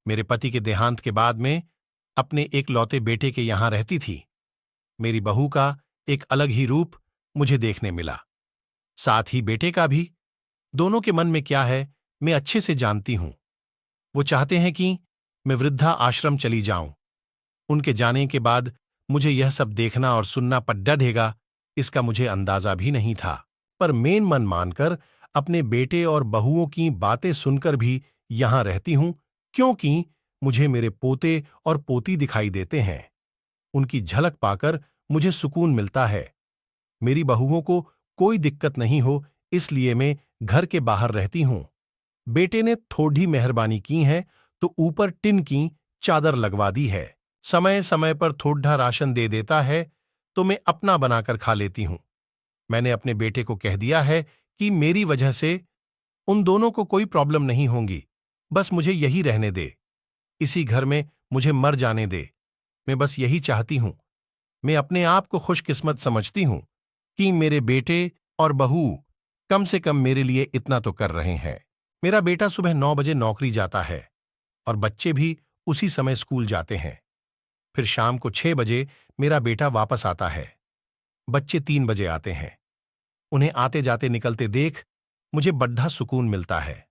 मेरे पति के देहांत के बाद में अपने एक लौते बेटे के यहां रहती थी। मेरी बहू का एक अलग ही रूप मुझे देखने मिला, साथ ही बेटे का भी। दोनों के मन में क्या है मैं अच्छे से जानती हूं। वो चाहते हैं कि मैं वृद्धा आश्रम चली जाऊं। उनके जाने के बाद मुझे यह सब देखना और सुनना पड्डा ढेगा, इसका मुझे अंदाजा भी नहीं था। पर मेन मन मानकर अपने बेटे और बहुओं की बातें सुनकर भी यहां रहती हूं, क्योंकि मुझे मेरे पोते और पोती दिखाई देते हैं। उनकी झलक पाकर मुझे सुकून मिलता है। मेरी बहुओं को कोई दिक्कत नहीं हो, इसलिए मैं घर के बाहर रहती हूं। बेटे ने थोड़ी मेहरबानी की है तो ऊपर टिन की चादर लगवा दी है। समय समय पर थोड़ा राशन दे देता है तो मैं अपना बनाकर खा लेती हूं। मैंने अपने बेटे को कह दिया है कि मेरी वजह से उन दोनों को कोई प्रॉब्लम नहीं होगी, बस मुझे यही रहने दे, इसी घर में मुझे मर जाने दे। मैं बस यही चाहती हूं। मैं अपने आप को खुशकिस्मत समझती हूं कि मेरे बेटे और बहू कम से कम मेरे लिए इतना तो कर रहे हैं। मेरा बेटा सुबह 9 बजे नौकरी जाता है और बच्चे भी उसी समय स्कूल जाते हैं। फिर शाम को 6 बजे मेरा बेटा वापस आता है। बच्चे 3 बजे आते हैं। उन्हें आते जाते निकलते देख मुझे बड्ढा सुकून मिलता है।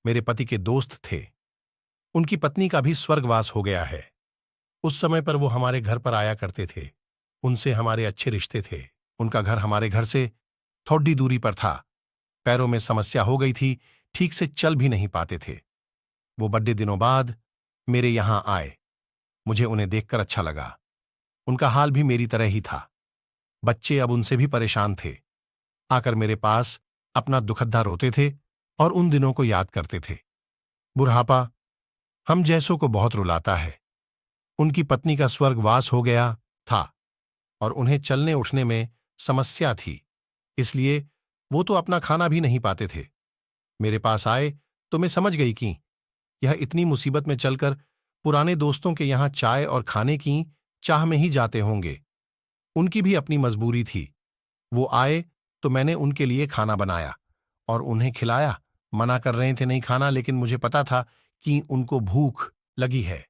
मेरे पति के दोस्त थे, उनकी पत्नी का भी स्वर्गवास हो गया है। उस समय पर वो हमारे घर पर आया करते थे। उनसे हमारे अच्छे रिश्ते थे। उनका घर हमारे घर से थोड़ी दूरी पर था। पैरों में समस्या हो गई थी, ठीक से चल भी नहीं पाते थे। वो बड़े दिनों बाद मेरे यहां आए। मुझे उन्हें देखकर अच्छा लगा। उनका हाल भी मेरी तरह ही था। बच्चे अब उनसे भी परेशान थे। आकर मेरे पास अपना दुखद्दा रोते थे और उन दिनों को याद करते थे। बुढ़ापा हम जैसों को बहुत रुलाता है। उनकी पत्नी का स्वर्गवास हो गया था और उन्हें चलने उठने में समस्या थी, इसलिए वो तो अपना खाना भी नहीं पाते थे। मेरे पास आए तो मैं समझ गई कि यह इतनी मुसीबत में चलकर पुराने दोस्तों के यहां चाय और खाने की चाह में ही जाते होंगे। उनकी भी अपनी मजबूरी थी। वो आए तो मैंने उनके लिए खाना बनाया और उन्हें खिलाया। मना कर रहे थे नहीं खाना, लेकिन मुझे पता था कि उनको भूख लगी है।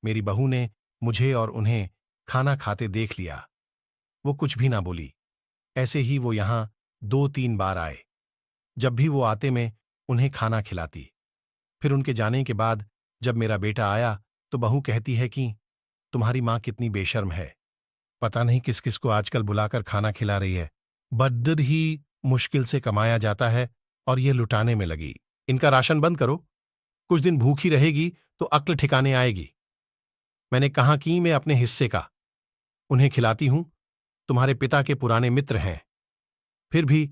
मेरी बहू ने मुझे और उन्हें खाना खाते देख लिया। वो कुछ भी ना बोली। ऐसे ही वो यहां 2-3 बार आए। जब भी वो आते मैं उन्हें खाना खिलाती। फिर उनके जाने के बाद जब मेरा बेटा आया तो बहू कहती है कि तुम्हारी मां कितनी बेशर्म है, पता नहीं किस किस को आजकल बुलाकर खाना खिला रही है। बद्दर ही मुश्किल से कमाया जाता है और ये लुटाने में लगी। इनका राशन बंद करो, कुछ दिन भूखी रहेगी तो अक्ल ठिकाने आएगी। मैंने कहा कि मैं अपने हिस्से का उन्हें खिलाती हूं, तुम्हारे पिता के पुराने मित्र हैं। फिर भी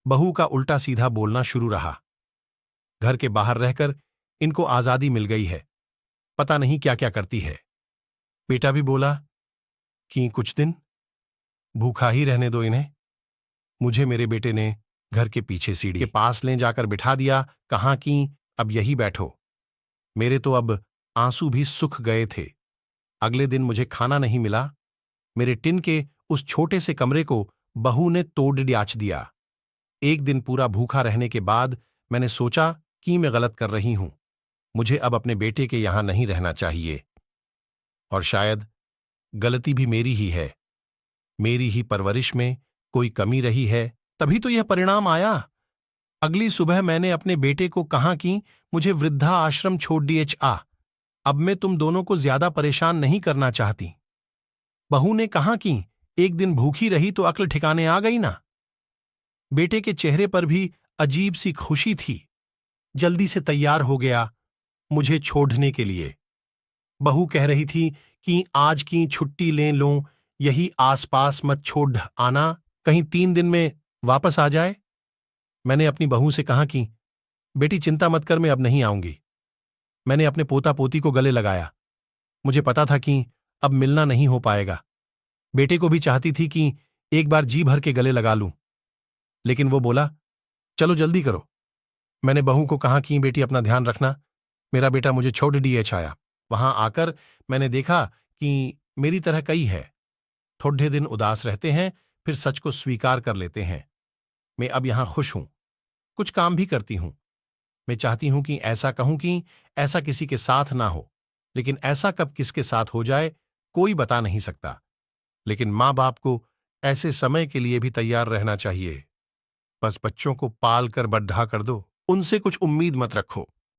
बहू का उल्टा सीधा बोलना शुरू रहा। घर के बाहर रहकर इनको आजादी मिल गई है, पता नहीं क्या क्या करती है। बेटा भी बोला कि कुछ दिन भूखा ही रहने दो इन्हें। मुझे मेरे बेटे ने घर के पीछे सीढ़ी के पास ले जाकर बिठा दिया, कहा कि अब यही बैठो। मेरे तो अब आंसू भी सूख गए थे। अगले दिन मुझे खाना नहीं मिला। मेरे टिन के उस छोटे से कमरे को बहू ने तोड़ डाच दिया। एक दिन पूरा भूखा रहने के बाद मैंने सोचा कि मैं गलत कर रही हूं। मुझे अब अपने बेटे के यहां नहीं रहना चाहिए। और शायद गलती भी मेरी ही है। मेरी ही परवरिश में कोई कमी रही है, तभी तो यह परिणाम आया। अगली सुबह मैंने अपने बेटे को कहा कि मुझे वृद्धा आश्रम छोड़ दिए आ। अब मैं तुम दोनों को ज्यादा परेशान नहीं करना चाहती। बहू ने कहा कि एक दिन भूखी रही तो अक्ल ठिकाने आ गई ना। बेटे के चेहरे पर भी अजीब सी खुशी थी। जल्दी से तैयार हो गया मुझे छोड़ने के लिए। बहू कह रही थी कि आज की छुट्टी ले लो, यही आसपास मत छोड़ आना, कहीं 3 दिन में वापस आ जाए। मैंने अपनी बहू से कहा कि बेटी चिंता मत कर, मैं अब नहीं आऊंगी। मैंने अपने पोता पोती को गले लगाया। मुझे पता था कि अब मिलना नहीं हो पाएगा। बेटे को भी चाहती थी कि एक बार जी भर के गले लगा लूं, लेकिन वो बोला चलो जल्दी करो। मैंने बहू को कहा कि बेटी अपना ध्यान रखना, मेरा बेटा मुझे छोड़ दिए आया। वहां आकर मैंने देखा कि मेरी तरह कई है। थोड़े दिन उदास रहते हैं, फिर सच को स्वीकार कर लेते हैं। मैं अब यहां खुश हूं, कुछ काम भी करती हूं। मैं चाहती हूं कि ऐसा कहूं कि ऐसा किसी के साथ ना हो, लेकिन ऐसा कब किसके साथ हो जाए कोई बता नहीं सकता। लेकिन माँ बाप को ऐसे समय के लिए भी तैयार रहना चाहिए। बस बच्चों को पाल कर बड्ढा कर दो, उनसे कुछ उम्मीद मत रखो।